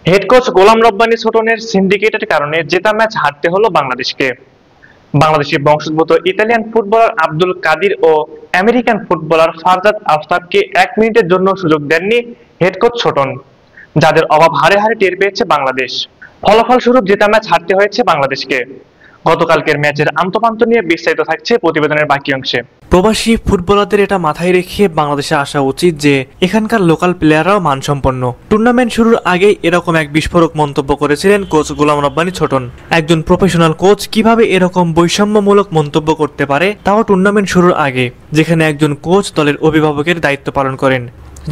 Head coach Golam Rabbani ছোটনের সিন্ডিকেটের কারণে জেতা ম্যাচ হারতে হলো বাংলাদেশকে। বাংলাদেশি বংশোদ্ভূত ইতালিয়ান ফুটবলার আব্দুল কাদির ও আমেরিকান ফুটবলার ফারজাদ আফতাবকে 1 মিনিটের জন্য সুযোগ দেননি হেড কোচ ছোটন, যাদের অভাব হারে হারে টের পেয়েছে বাংলাদেশ। ফলাফলস্বরূপ জেতা ম্যাচ হারতে হয়েছে বাংলাদেশকে। গতকালকের ম্যাচের আন্তপান্ত নিয়ে বিস্তারিত থাকছে প্রতিবেদনের বাকি অংশে। প্রবাসী ফুটবলারদের এটা মাথায় রেখে বাংলাদেশে আসা উচিত যে এখানকার লোকাল প্লেয়াররাও মানসম্পন্ন। টুর্নামেন্ট শুরুর আগেই এরকম এক বিস্ফোরক মন্তব্য করেছিলেন কোচ গোলাম রব্বানী ছোটন। একজন প্রফেশনাল কোচ কিভাবে এরকম বৈষম্যমূলক মন্তব্য করতে পারে, তাও টুর্নামেন্ট শুরুর আগে, যেখানে একজন কোচ দলের অভিভাবকের দায়িত্ব পালন করেন,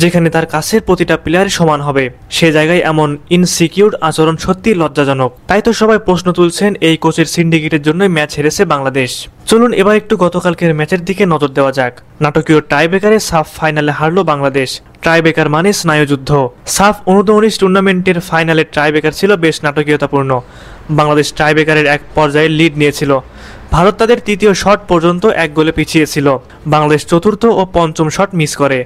যেখানে তার কাছের প্রতিটা প্লেয়ার সমান হবে, সে জায়গায় এমন ইনসিকিউর আচরণ সত্যি লজ্জাজনক। তাই তো সবাই প্রশ্ন তুলছেন এই কোচের সিন্ডিকেটের জন্যই ম্যাচ হেরেছে বাংলাদেশ। চলুন এবার একটু গতকালকের ম্যাচের দিকে নজর দেওয়া যাক। নাটকীয় টাইব্রেকারে সাফ ফাইনালে হারলো বাংলাদেশ। টাইব্রেকার মানে স্নায়ুযুদ্ধ। সাফ অনূর্ধ্ব-19 টুর্নামেন্টের ফাইনালের টাইব্রেকার ছিল বেশ নাটকীয়তাপূর্ণ। বাংলাদেশ টাইব্রেকারের এক পর্যায়ে লিড নিয়েছিল। ভারত তাদের তৃতীয় শট পর্যন্ত 1 গোলে পিছিয়ে ছিল। বাংলাদেশ চতুর্থ ও পঞ্চম শট মিস করে।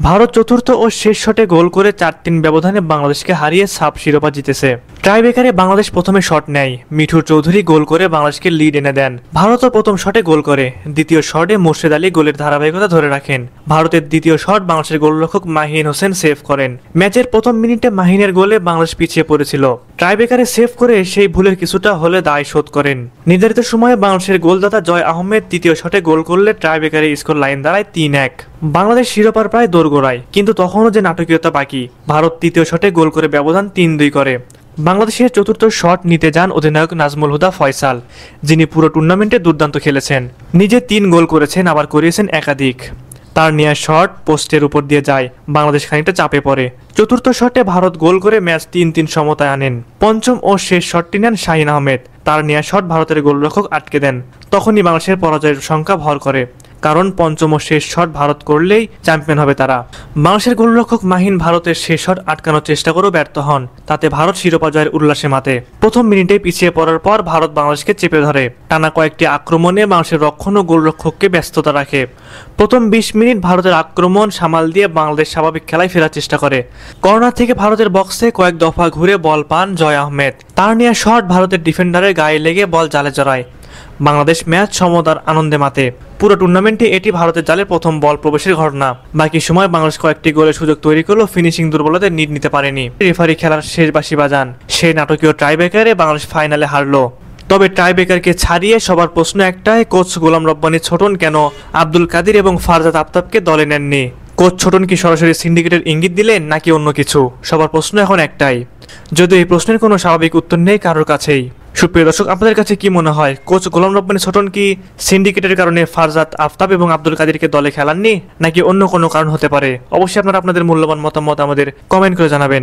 ভারত চতুর্থ ও শেষ শটে গোল করে 4-3 ব্যবধানে বাংলাদেশকে হারিয়ে সাফ শিরোপা জিতেছে। টাইব্রেকারে বাংলাদেশ প্রথমে শট নেয়। মিঠুর চৌধুরী গোল করে বাংলাদেশকে লিড এনে দেন। ভারতও প্রথম শটে গোল করে। দ্বিতীয় শটে মোর্শেদ আলী গোলের ধারাবাহিকতা ধরে রাখেন। ভারতের দ্বিতীয় শট বাংলাদেশের গোলরক্ষক মাহিন হোসেন সেভ করেন। ম্যাচের প্রথম মিনিটে মাহিনের গোলে বাংলাদেশ পিছিয়ে পড়েছিল। টাইব্রেকারে সেভ করে সেই ভুলের কিছুটা হলে দায় শোধ করেন। নির্ধারিত সময়ে বাংলাদেশের গোলদাতা জয় আহমেদ তৃতীয় শটে গোল করলে টাইব্রেকারে স্কোর লাইন দাঁড়ায় 3-1। বাংলাদেশ শিরোপার প্রায় দোরগোড়ায়, কিন্তু তখনও যে নাটকীয়তা বাকি। ভারত তৃতীয় শটে গোল করে ব্যবধান 3-2 করে। বাংলাদেশের চতুর্থ শট নিতে যান অধিনায়ক নাজমুল হুদা ফয়সাল, যিনি পুরো টুর্নামেন্টে দুর্দান্ত খেলেছেন। নিজে 3 গোল করেছেন, আবার করিয়েছেন একাধিক। তার নেয়া শট পোস্টের উপর দিয়ে যায়। বাংলাদেশ খানিকটা চাপে পড়ে। চতুর্থ শটে ভারত গোল করে ম্যাচ 3-3 সমতায় আনেন। পঞ্চম ও শেষ শটটি নেন শাহিন আহমেদ। তার নেয়া শট ভারতের গোলরক্ষক আটকে দেন। তখনই বাংলাদেশের পরাজয়ের সংখ্যা ভর করে, কারণ পঞ্চম ও শেষ শট ভারত করলেই চ্যাম্পিয়ন হবে তারা। বাংলাদেশের গোলরক্ষক মাহিন ভারতের শেষ শট আটকানোর চেষ্টা করেও ব্যর্থ হন। তাতে ভারত শিরোপা জয়ের উল্লাসে মাতে। প্রথম মিনিটে পিছিয়ে পড়ার পর ভারত বাংলাদেশকে চেপে ধরে। টানা কয়েকটি আক্রমণে বাংলাদেশের রক্ষণ ও গোলরক্ষককে ব্যস্ততা রাখে। প্রথম 20 মিনিট ভারতের আক্রমণ সামাল দিয়ে বাংলাদেশ স্বাভাবিক খেলায় ফেরার চেষ্টা করে। কর্নার থেকে ভারতের বক্সে কয়েক দফা ঘুরে বল পান জয় আহমেদ। তার নেয়া শট ভারতের ডিফেন্ডারের গায়ে লেগে বল জালে জড়ায়। বাংলাদেশ ম্যাচ সমতার আনন্দে মাতে। পুরো টুর্নামেন্টে এটি ভারতের জালে প্রথম বল প্রবেশের ঘটনা। বাকি সময় বাংলাদেশ কয়েকটি গোলের সুযোগ তৈরি করলেও ফিনিশিং দুর্বলতায় নিট নিতে পারেনি। রেফারি খেলার শেষ বাঁশি বাজান। সেই নাটকীয় টাইব্রেকারে বাংলাদেশ ফাইনালে হারলো। তবে টাইব্রেকারকে ছাড়িয়ে সবার প্রশ্ন একটাই, কোচ গোলাম রব্বানী ছোটন কেন আব্দুল কাদির এবং ফারজাদ আফতাবকে দলে নেননি? কোচ ছোটন কি সরাসরি সিন্ডিকেটের ইঙ্গিত দিলেন, নাকি অন্য কিছু? সবার প্রশ্ন এখন একটাই, যদিও এই প্রশ্নের কোনো স্বাভাবিক উত্তর নেই কারোর কাছেই। সুপ্রিয় দর্শক, আপনাদের কাছে কি মনে হয়, কোচ গোলাম রব্বানী ছোটন কি সিন্ডিকেটের কারণে ফারজাদ আফতাব এবং আব্দুল কাদিরকে দলে খেলাননি, নাকি অন্য কোনো কারণ হতে পারে? অবশ্যই আপনারা আপনাদের মূল্যবান মতামত আমাদের কমেন্ট করে জানাবেন।